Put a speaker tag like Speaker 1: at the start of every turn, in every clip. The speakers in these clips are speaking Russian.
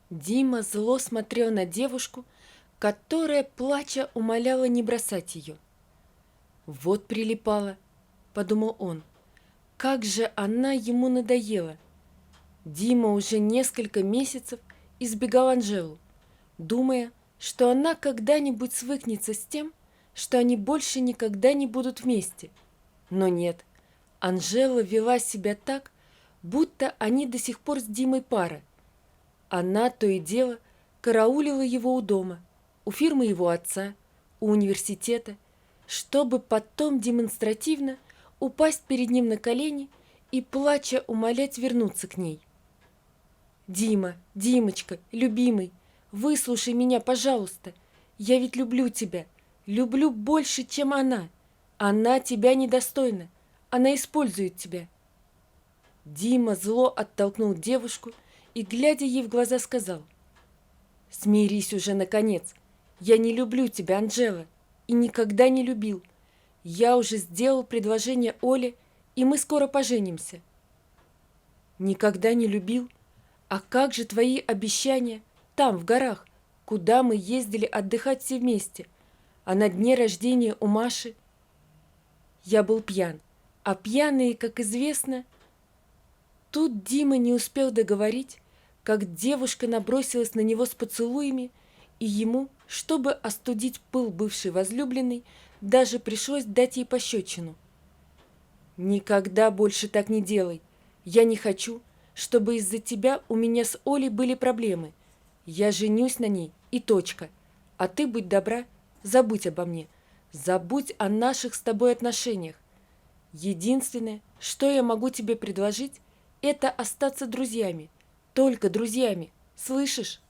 Speaker 1: Дима зло смотрел на девушку, которая, плача, умоляла не бросать ее. «Вот прилипала», — подумал он, — «как же она ему надоела». Дима уже несколько месяцев избегал Анжелу, думая, что она когда-нибудь свыкнется с тем, что они больше никогда не будут вместе. Но нет, Анжела вела себя так, будто они до сих пор с Димой пара. Она то и дело караулила его у дома, у фирмы его отца, у университета, чтобы потом демонстративно упасть перед ним на колени и, плача, умолять вернуться к ней. «Дима, Димочка, любимый, выслушай меня, пожалуйста. Я ведь люблю тебя, люблю больше, чем она. Она тебя недостойна, она использует тебя». Дима зло оттолкнул девушку и, глядя ей в глаза, сказал: «Смирись уже, наконец. Я не люблю тебя, Анжела, и никогда не любил. Я уже сделал предложение Оле, и мы скоро поженимся». «Никогда не любил? А как же твои обещания там, в горах, куда мы ездили отдыхать все вместе, а на дне рождения у Маши?» «Я был пьян, а пьяные, как известно...» Тут Дима не успел договорить, как девушка набросилась на него с поцелуями, и ему, чтобы остудить пыл бывшей возлюбленной, даже пришлось дать ей пощечину. «Никогда больше так не делай. Я не хочу, чтобы из-за тебя у меня с Олей были проблемы. Я женюсь на ней и точка. А ты, будь добра, забудь обо мне. Забудь о наших с тобой отношениях. Единственное, что я могу тебе предложить, это остаться друзьями. Только друзьями. Слышишь?»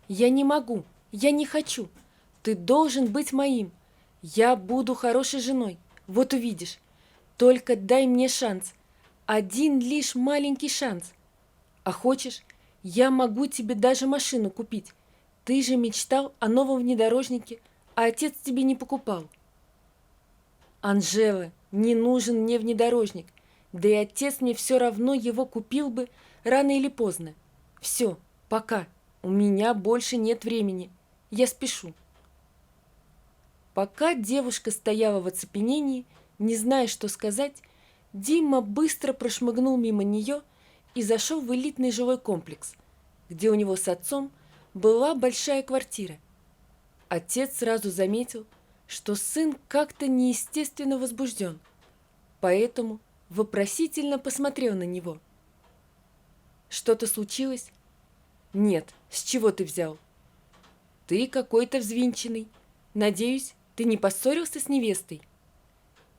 Speaker 1: «Я не могу. Я не хочу. Ты должен быть моим. Я буду хорошей женой. Вот увидишь. Только дай мне шанс. Один лишь маленький шанс. А хочешь, я могу тебе даже машину купить. Ты же мечтал о новом внедорожнике, а отец тебе не покупал». «Анжела, не нужен мне внедорожник. Да и отец мне все равно его купил бы рано или поздно. Все, пока. У меня больше нет времени. Я спешу». Пока девушка стояла в оцепенении, не зная, что сказать, Дима быстро прошмыгнул мимо нее и зашел в элитный жилой комплекс, где у него с отцом была большая квартира. Отец сразу заметил, что сын как-то неестественно возбужден, поэтому вопросительно посмотрел на него. «Что-то случилось?» «Нет, с чего ты взял?» «Ты какой-то взвинченный. Надеюсь, ты не поссорился с невестой?»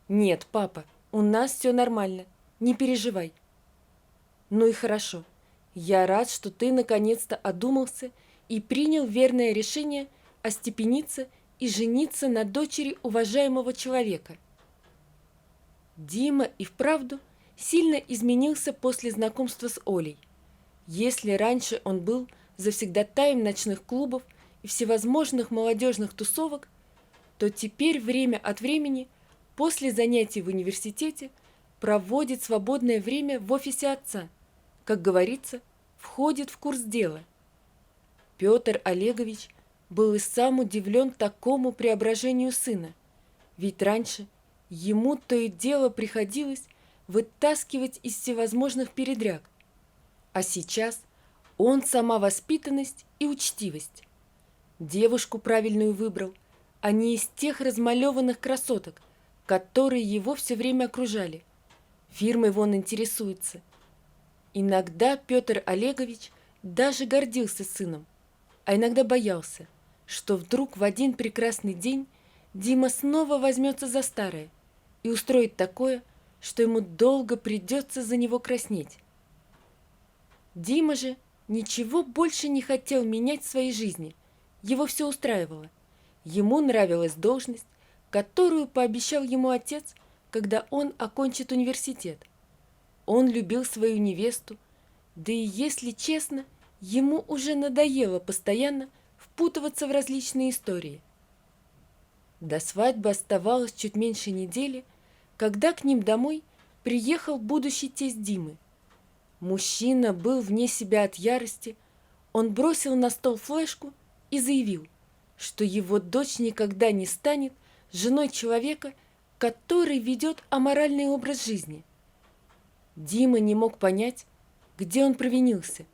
Speaker 1: «Нет, папа, у нас все нормально. Не переживай». «Ну и хорошо. Я рад, что ты наконец-то одумался и принял верное решение остепениться и жениться на дочери уважаемого человека». Дима и вправду сильно изменился после знакомства с Олей. Если раньше он был завсегдатаем ночных клубов и всевозможных молодежных тусовок, то теперь время от времени, после занятий в университете, проводит свободное время в офисе отца, как говорится, входит в курс дела. Петр Олегович был и сам удивлен такому преображению сына, ведь раньше ему то и дело приходилось вытаскивать из всевозможных передряг, а сейчас он сама воспитанность и учтивость. Девушку правильную выбрал, а не из тех размалеванных красоток, которые его все время окружали. Фирмой вон интересуется. Иногда Петр Олегович даже гордился сыном, а иногда боялся, что вдруг в один прекрасный день Дима снова возьмется за старое и устроит такое, что ему долго придется за него краснеть. Дима же ничего больше не хотел менять в своей жизни. Его все устраивало. Ему нравилась должность, которую пообещал ему отец, когда он окончит университет. Он любил свою невесту, да и, если честно, ему уже надоело постоянно впутываться в различные истории. До свадьбы оставалось чуть меньше недели, когда к ним домой приехал будущий тесть Димы. Мужчина был вне себя от ярости, Он бросил на стол флешку и заявил, что его дочь никогда не станет женой человека, который ведет аморальный образ жизни. Дима не мог понять, где он провинился,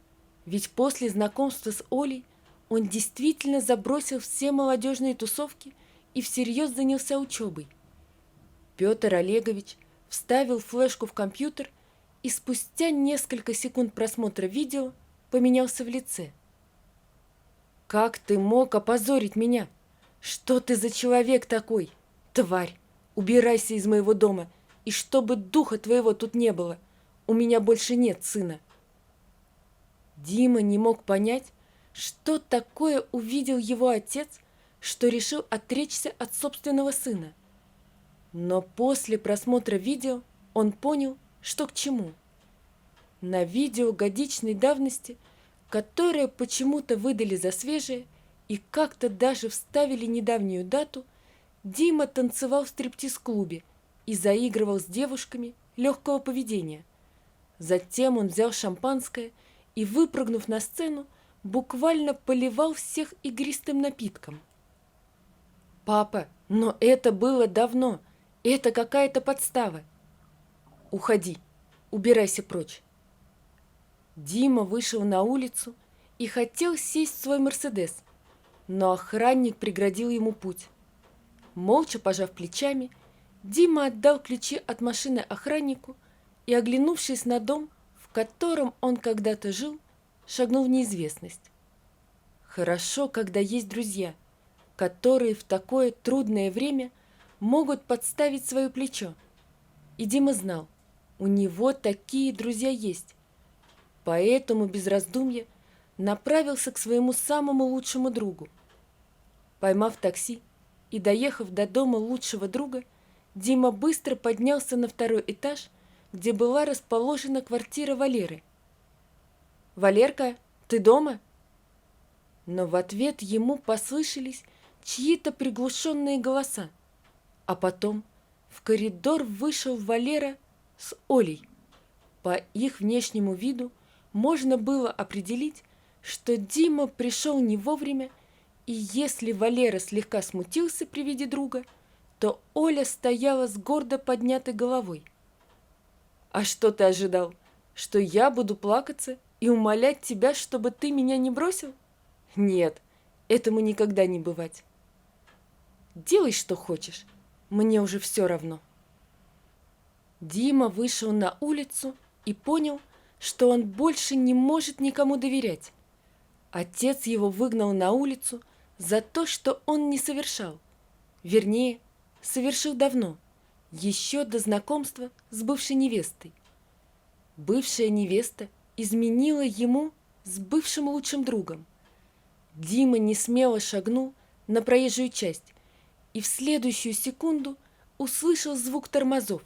Speaker 1: ведь после знакомства с Олей он действительно забросил все молодежные тусовки и всерьез занялся учебой. Петр Олегович вставил флешку в компьютер и спустя несколько секунд просмотра видео поменялся в лице. «Как ты мог опозорить меня? Что ты за человек такой? Тварь! Убирайся из моего дома, и чтобы духа твоего тут не было, у меня больше нет сына». Дима не мог понять, что такое увидел его отец, что решил отречься от собственного сына. Но после просмотра видео он понял, что к чему. На видео годичной давности, которое почему-то выдали за свежее и как-то даже вставили недавнюю дату, Дима танцевал в стриптиз-клубе и заигрывал с девушками легкого поведения. Затем он взял шампанское и, выпрыгнув на сцену, буквально поливал всех игристым напитком. «Папа, но это было давно, это какая-то подстава. Уходи, убирайся прочь». Дима вышел на улицу и хотел сесть в свой «Мерседес», но охранник преградил ему путь. Молча пожав плечами, Дима отдал ключи от машины охраннику и, оглянувшись на дом, в котором он когда-то жил, шагнул в неизвестность. Хорошо, когда есть друзья, которые в такое трудное время могут подставить свое плечо. И Дима знал, у него такие друзья есть. Поэтому без раздумья направился к своему самому лучшему другу. Поймав такси и доехав до дома лучшего друга, Дима быстро поднялся на второй этаж, где была расположена квартира Валеры. «Валерка, ты дома?» Но в ответ ему послышались чьи-то приглушенные голоса, а потом в коридор вышел Валера с Олей. По их внешнему виду можно было определить, что Дима пришел не вовремя, и если Валера слегка смутился при виде друга, то Оля стояла с гордо поднятой головой. «А что ты ожидал? Что я буду плакаться и умолять тебя, чтобы ты меня не бросил? Нет, этому никогда не бывать. Делай, что хочешь, мне уже все равно». Дима вышел на улицу и понял, что он больше не может никому доверять. Отец его выгнал на улицу за то, что он не совершал. Вернее, совершил давно, еще до знакомства с бывшей невестой. Бывшая невеста изменила ему с бывшим лучшим другом. Дима несмело шагнул на проезжую часть и в следующую секунду услышал звук тормозов.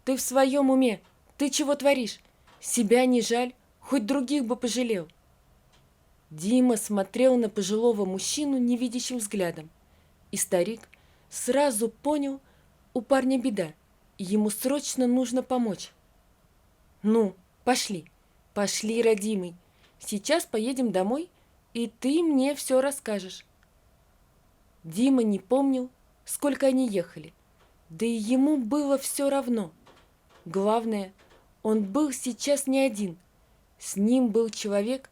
Speaker 1: «Ты в своем уме? Ты чего творишь? Себя не жаль, хоть других бы пожалел». Дима смотрел на пожилого мужчину невидящим взглядом, и старик сразу понял, у парня беда, и ему срочно нужно помочь. «Ну, пошли, пошли, родимый, сейчас поедем домой, и ты мне все расскажешь». Дима не помнил, сколько они ехали, да и ему было все равно. Главное, он был сейчас не один, с ним был человек,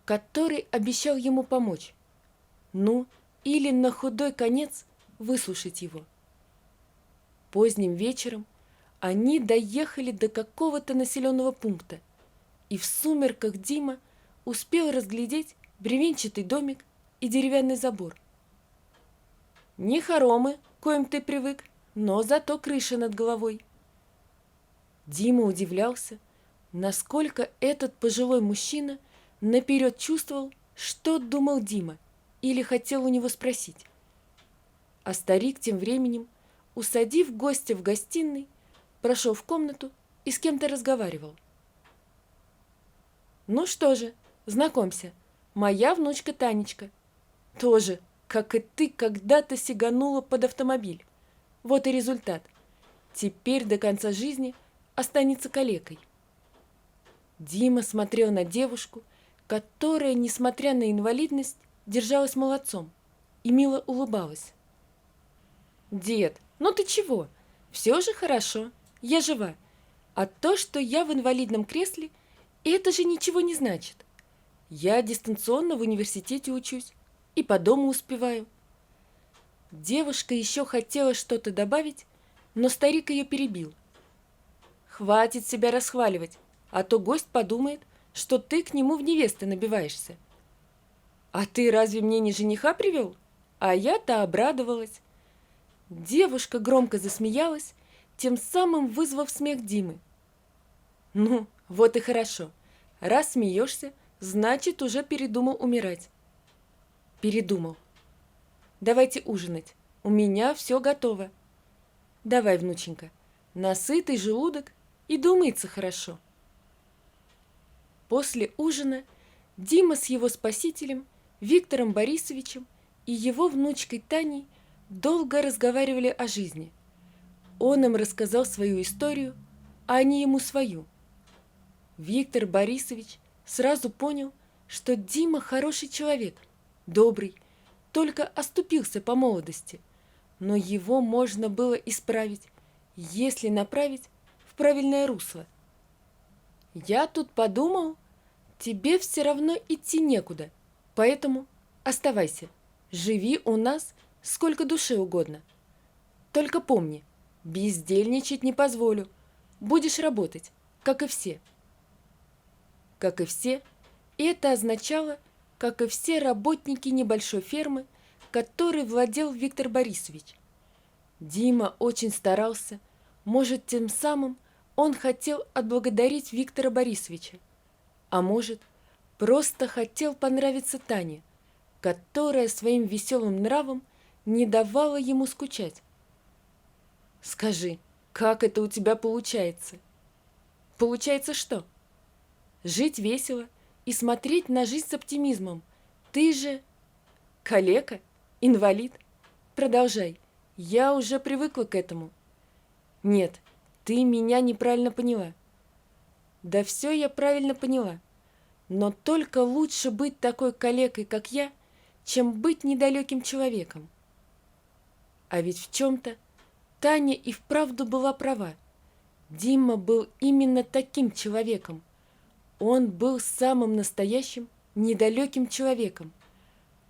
Speaker 1: который обещал ему помочь. Ну, или на худой конец выслушать его. Поздним вечером они доехали до какого-то населенного пункта, и в сумерках Дима успел разглядеть бревенчатый домик и деревянный забор. Не хоромы, к коим ты привык, но зато крыша над головой. Дима удивлялся, насколько этот пожилой мужчина наперед чувствовал, что думал Дима или хотел у него спросить. А старик тем временем, усадив гостя в гостиной, прошел в комнату и с кем-то разговаривал. «Ну что же, знакомься, моя внучка Танечка. Тоже, как и ты, когда-то сиганула под автомобиль. Вот и результат. Теперь до конца жизни останется калекой». Дима смотрел на девушку, которая, несмотря на инвалидность, держалась молодцом и мило улыбалась. «Дед, ну ты чего? Все же хорошо, я жива. А то, что я в инвалидном кресле, это же ничего не значит. Я дистанционно в университете учусь и по дому успеваю». Девушка еще хотела что-то добавить, но старик ее перебил. «Хватит себя расхваливать, а то гость подумает, что ты к нему в невесты набиваешься». «А ты разве мне не жениха привел?» А я-то обрадовалась. Девушка громко засмеялась, тем самым вызвав смех Димы. «Ну, вот и хорошо. Раз смеешься, значит, уже передумал умирать». «Передумал. Давайте ужинать. У меня все готово. Давай, внученька, на сытый желудок и думается хорошо». После ужина Дима с его спасителем, Виктором Борисовичем и его внучкой Таней долго разговаривали о жизни. Он им рассказал свою историю, а они ему свою. Виктор Борисович сразу понял, что Дима хороший человек, добрый, только оступился по молодости, но его можно было исправить, если направить в правильное русло. «Я тут подумал, тебе все равно идти некуда, поэтому оставайся, живи у нас сколько душе угодно. Только помни, бездельничать не позволю, будешь работать, как и все». Как и все, это означало, как и все работники небольшой фермы, которой владел Виктор Борисович. Дима очень старался, может, тем самым он хотел отблагодарить Виктора Борисовича, а может, просто хотел понравиться Тане, которая своим веселым нравом не давала ему скучать. «Скажи, как это у тебя получается?» «Получается что?» «Жить весело и смотреть на жизнь с оптимизмом. Ты же калека, инвалид. Продолжай, я уже привыкла к этому». «Нет, ты меня неправильно поняла». «Да все я правильно поняла. Но только лучше быть такой калекой, как я, чем быть недалеким человеком». А ведь в чем-то Таня и вправду была права. Дима был именно таким человеком. Он был самым настоящим, недалеким человеком.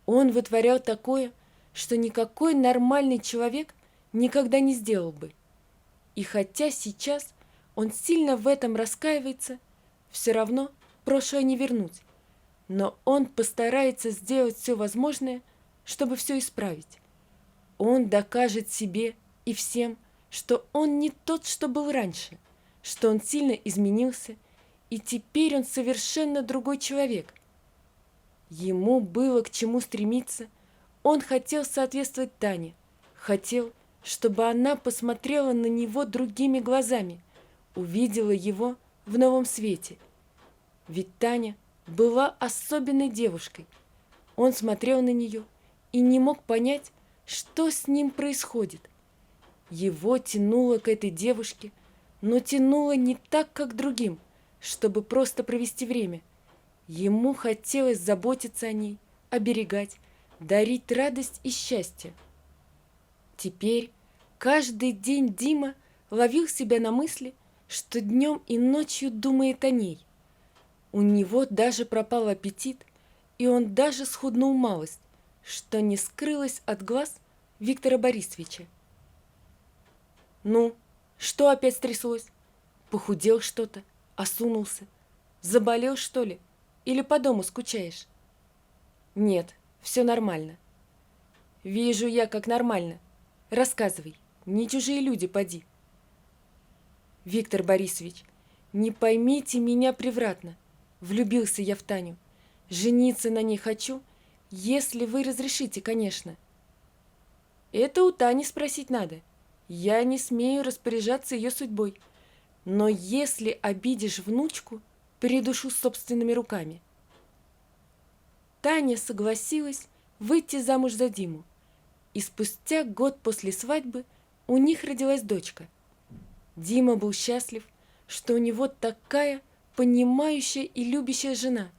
Speaker 1: Он вытворял такое, что никакой нормальный человек никогда не сделал бы. И хотя сейчас он сильно в этом раскаивается, все равно прошлое не вернуть. Но он постарается сделать все возможное, чтобы все исправить. Он докажет себе и всем, что он не тот, что был раньше, что он сильно изменился, и теперь он совершенно другой человек. Ему было к чему стремиться, он хотел соответствовать Тане, хотел, чтобы она посмотрела на него другими глазами, увидела его в новом свете. Ведь Таня была особенной девушкой. Он смотрел на нее и не мог понять, что с ним происходит. Его тянуло к этой девушке, но тянуло не так, как другим, чтобы просто провести время. Ему хотелось заботиться о ней, оберегать, дарить радость и счастье. Теперь каждый день Дима ловил себя на мысли, что днем и ночью думает о ней. У него даже пропал аппетит, и он даже схуднул малость, что не скрылось от глаз Виктора Борисовича. «Ну, что опять стряслось? Похудел что-то, осунулся? Заболел, что ли? Или по дому скучаешь?» «Нет, все нормально». «Вижу я, как нормально. Рассказывай, не чужие люди, поди». «Виктор Борисович, не поймите меня превратно. Влюбился я в Таню. Жениться на ней хочу, если вы разрешите, конечно». «Это у Тани спросить надо. Я не смею распоряжаться ее судьбой. Но если обидишь внучку, придушу собственными руками». Таня согласилась выйти замуж за Диму, и спустя год после свадьбы у них родилась дочка. Дима был счастлив, что у него такая понимающая и любящая жена,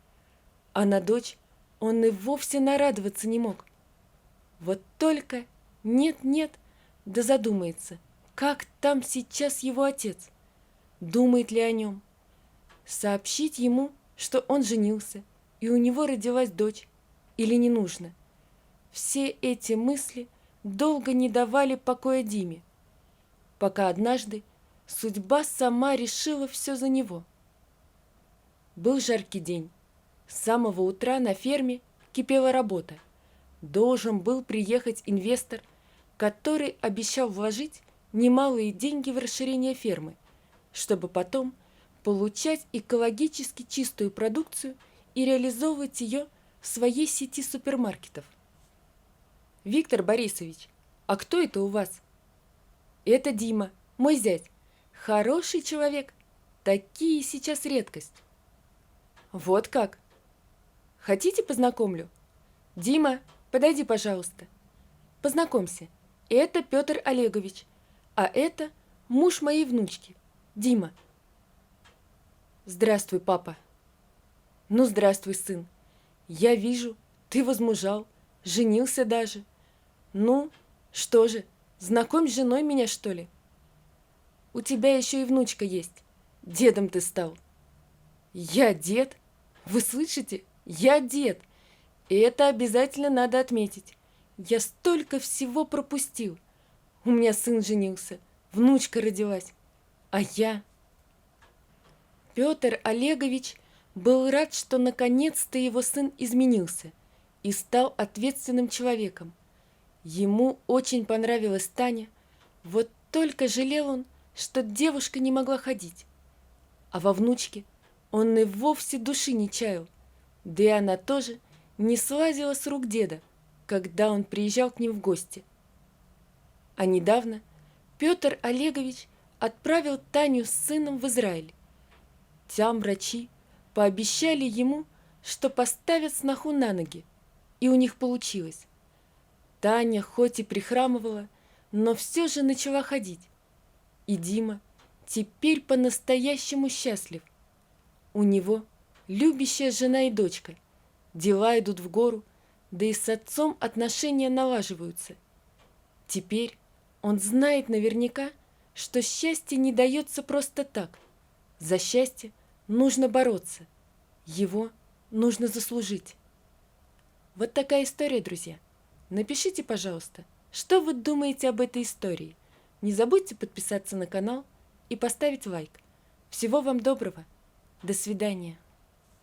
Speaker 1: а на дочь он и вовсе нарадоваться не мог. Вот только нет-нет, да задумается, как там сейчас его отец, думает ли о нем. Сообщить ему, что он женился, и у него родилась дочь, или не нужно. Все эти мысли долго не давали покоя Диме, пока однажды судьба сама решила все за него. Был жаркий день. С самого утра на ферме кипела работа. Должен был приехать инвестор, который обещал вложить немалые деньги в расширение фермы, чтобы потом получать экологически чистую продукцию и реализовывать ее в своей сети супермаркетов. «Виктор Борисович, а кто это у вас?» «Это Дима, мой зять. Хороший человек. Такие сейчас редкость». «Вот как? Хотите, познакомлю? Дима, подойди, пожалуйста. Познакомься. Это Петр Олегович, а это муж моей внучки, Дима». «Здравствуй, папа». «Ну, здравствуй, сын. Я вижу, ты возмужал, женился даже. Ну, что же, знакомь с женой меня, что ли? У тебя еще и внучка есть. Дедом ты стал». «Я дед? Вы слышите? Я дед. И это обязательно надо отметить. Я столько всего пропустил. У меня сын женился, внучка родилась. А я...» Петр Олегович был рад, что наконец-то его сын изменился и стал ответственным человеком. Ему очень понравилась Таня, вот только жалел он, что девушка не могла ходить. А во внучке он и вовсе души не чаял, да и она тоже не слазила с рук деда, когда он приезжал к ним в гости. А недавно Петр Олегович отправил Таню с сыном в Израиль. Там врачи пообещали ему, что поставят сноху на ноги, и у них получилось. Таня хоть и прихрамывала, но все же начала ходить. И Дима теперь по-настоящему счастлив. У него любящая жена и дочка, дела идут в гору, да и с отцом отношения налаживаются. Теперь он знает наверняка, что счастье не дается просто так. За счастье нужно бороться, его нужно заслужить. Вот такая история, друзья. Напишите, пожалуйста, что вы думаете об этой истории. Не забудьте подписаться на канал и поставить лайк. Всего вам доброго. До свидания.